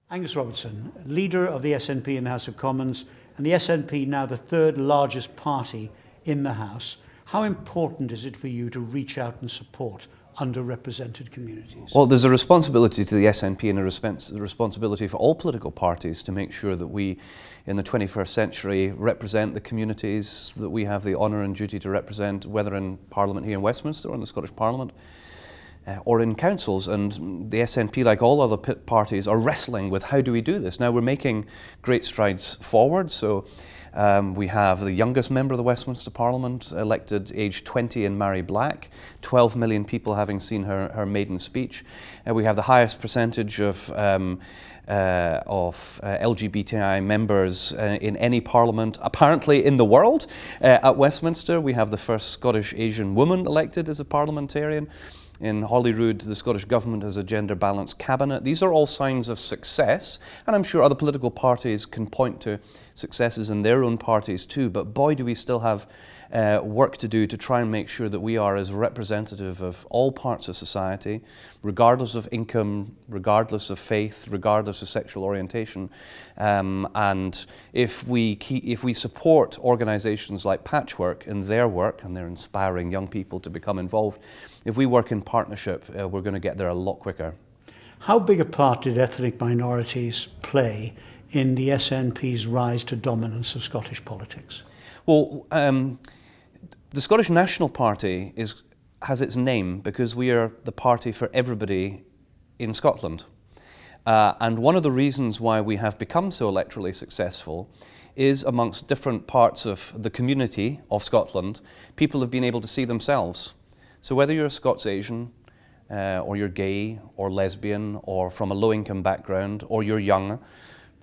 Angus Robertson, leader of the SNP in the House of Commons, and the SNP now the third largest party in the House. How important is it for you to reach out and support underrepresented communities? Well, there's a responsibility to the SNP and a responsibility for all political parties to make sure that we, in the 21st century, represent the communities that we have the honour and duty to represent, whether in Parliament here in Westminster or in the Scottish Parliament, or in councils. And the SNP, like all other parties, are wrestling with how do we do this. Now we're making great strides forward. So we have the youngest member of the Westminster Parliament elected aged 20 in Mary Black, 12 million people having seen her maiden speech. We have the highest percentage of LGBTI members in any parliament, apparently in the world. At Westminster, we have the first Scottish Asian woman elected as a parliamentarian. In Holyrood, the Scottish Government has a gender-balanced cabinet. These are all signs of success, and I'm sure other political parties can point to successes in their own parties too, but boy do we still have work to do to try and make sure that we are as representative of all parts of society, regardless of income, regardless of faith, regardless of sexual orientation. And if we support organisations like Patchwork in their work, and they're inspiring young people to become involved, if we work in partnership, we're going to get there a lot quicker. How big a part did ethnic minorities play in the SNP's rise to dominance of Scottish politics? Well, the Scottish National Party has its name because we are the party for everybody in Scotland. And one of the reasons why we have become so electorally successful is amongst different parts of the community of Scotland, people have been able to see themselves. So whether you're a Scots Asian, or you're gay or lesbian or from a low-income background or you're young,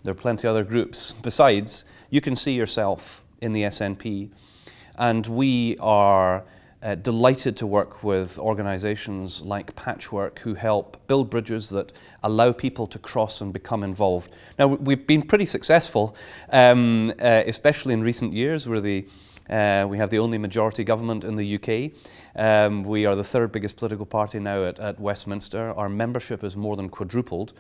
there are plenty of other groups besides, you can see yourself in the SNP. And we are delighted to work with organisations like Patchwork who help build bridges that allow people to cross and become involved. Now we've been pretty successful, especially in recent years. We have the only majority government in the UK. We are the third biggest political party now at Westminster. Our membership has more than quadrupled.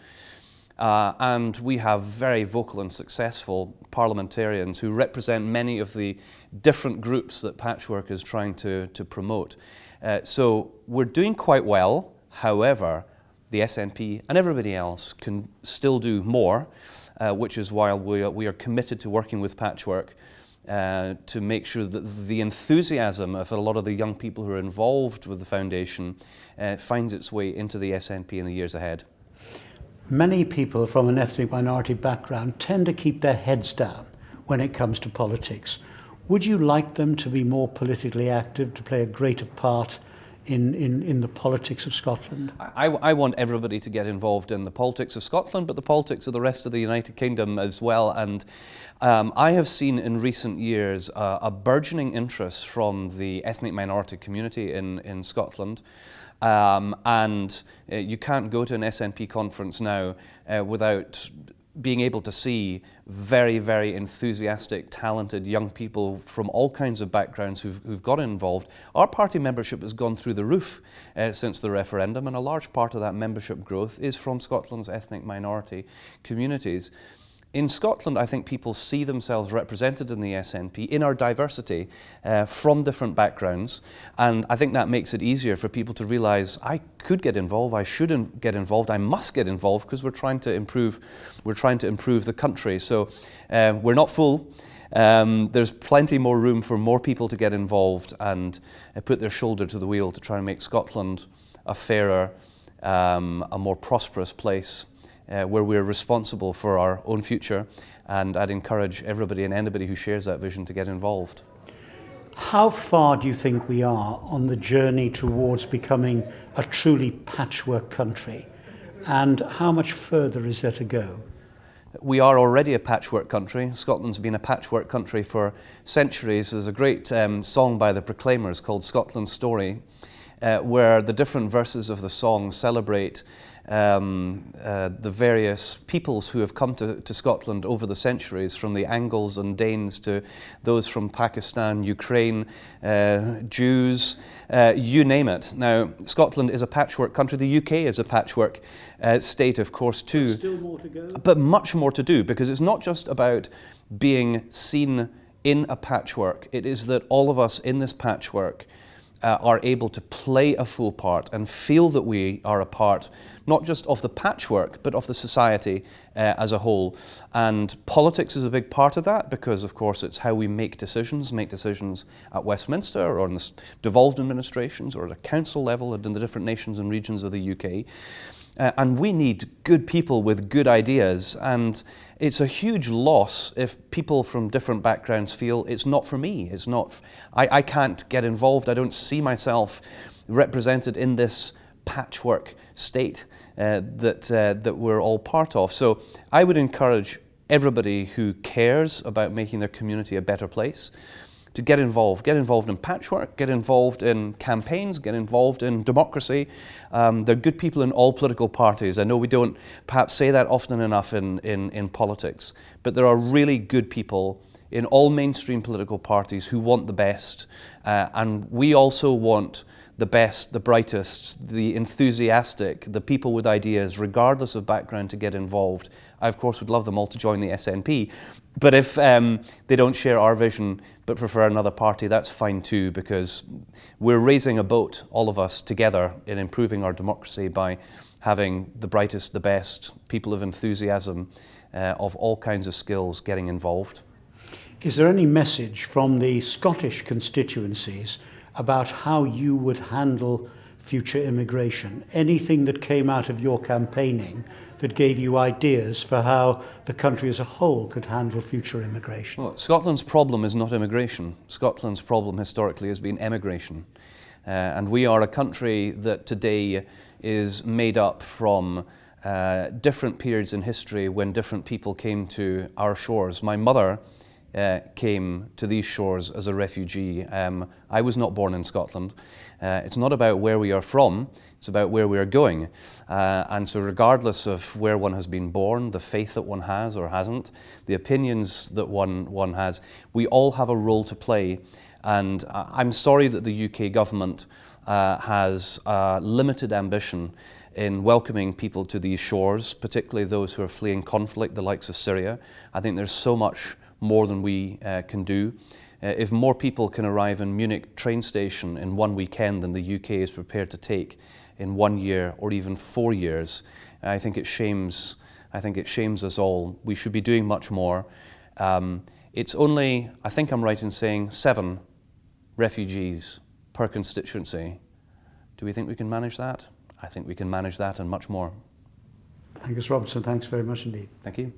And we have very vocal and successful parliamentarians who represent many of the different groups that Patchwork is trying to promote. So we're doing quite well. However, the SNP and everybody else can still do more, which is why we are committed to working with Patchwork to make sure that the enthusiasm of a lot of the young people who are involved with the foundation finds its way into the SNP in the years ahead. Many people from an ethnic minority background tend to keep their heads down when it comes to politics. Would you like them to be more politically active, to play a greater part in the politics of Scotland? I want everybody to get involved in the politics of Scotland, but the politics of the rest of the United Kingdom as well. And I have seen in recent years a burgeoning interest from the ethnic minority community in Scotland. And you can't go to an SNP conference now without being able to see very, very enthusiastic, talented young people from all kinds of backgrounds who've got involved. Our party membership has gone through the roof since the referendum, and a large part of that membership growth is from Scotland's ethnic minority communities. In Scotland, I think people see themselves represented in the SNP in our diversity from different backgrounds, and I think that makes it easier for people to realise I could get involved, I should get involved, I must get involved because we're trying to improve the country. So we're not full. There's plenty more room for more people to get involved and put their shoulder to the wheel to try and make Scotland a fairer, a more prosperous place. Where we're responsible for our own future, and I'd encourage everybody and anybody who shares that vision to get involved. How far do you think we are on the journey towards becoming a truly patchwork country, and how much further is there to go? We are already a patchwork country. Scotland's been a patchwork country for centuries. There's a great song by the Proclaimers called Scotland's Story. where the different verses of the song celebrate the various peoples who have come to Scotland over the centuries, from the Angles and Danes to those from Pakistan, Ukraine, Jews, you name it. Now, Scotland is a patchwork country. The UK is a patchwork state, of course, too. There's still more to go. But much more to do, because it's not just about being seen in a patchwork. It is that all of us in this patchwork are able to play a full part and feel that we are a part, not just of the patchwork, but of the society as a whole. And politics is a big part of that, because of course it's how we make decisions at Westminster or in the devolved administrations or at a council level and in the different nations and regions of the UK. And we need good people with good ideas, and it's a huge loss if people from different backgrounds feel it's not for me, it's not, I can't get involved, I don't see myself represented in this patchwork state that we're all part of. So I would encourage everybody who cares about making their community a better place to get involved in patchwork, get involved in campaigns, get involved in democracy. There are good people in all political parties. I know we don't perhaps say that often enough in politics, but there are really good people in all mainstream political parties who want the best, and we also want the best, the brightest, the enthusiastic, the people with ideas, regardless of background, to get involved. I, of course, would love them all to join the SNP, but if they don't share our vision but prefer another party, that's fine too, because we're raising a boat, all of us together, in improving our democracy by having the brightest, the best, people of enthusiasm, of all kinds of skills getting involved. Is there any message from the Scottish constituencies about how you would handle future immigration? Anything that came out of your campaigning that gave you ideas for how the country as a whole could handle future immigration? Well, Scotland's problem is not immigration. Scotland's problem historically has been emigration. And we are a country that today is made up from different periods in history when different people came to our shores. My mother came to these shores as a refugee. I was not born in Scotland. It's not about where we are from, it's about where we are going. And so regardless of where one has been born, the faith that one has or hasn't, the opinions that one has, we all have a role to play. And I'm sorry that the UK government has limited ambition in welcoming people to these shores, particularly those who are fleeing conflict, the likes of Syria. I think there's so much more than we can do. If more people can arrive in Munich train station in one weekend than the UK is prepared to take in 1 year or even 4 years, I think it shames us all. We should be doing much more. It's only, I think I'm right in saying, 7 refugees per constituency. Do we think we can manage that? I think we can manage that and much more. Angus Robertson, thanks very much indeed. Thank you.